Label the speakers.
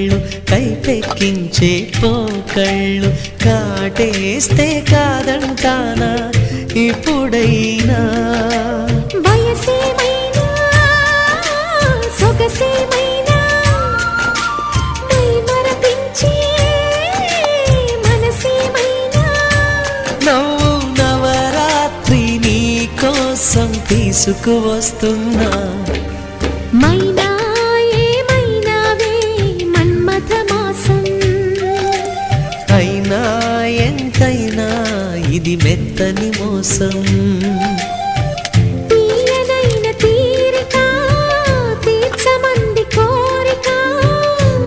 Speaker 1: కళ్ళు కైపెక్కించే పోకళ్ళు కాటేస్తే కాదంటానా ఇప్పుడైనా
Speaker 2: వయసేమైనా సొగసేమైనా మరపించే మనసేమైనా
Speaker 1: నవ్వు నవరాత్రి నీ కోసం తీసుకువస్తున్నా
Speaker 2: మైనా ఏమైనావే మన్మథ మాసం
Speaker 1: అయినా ఎంతైనా ఇది మెత్తని మోసం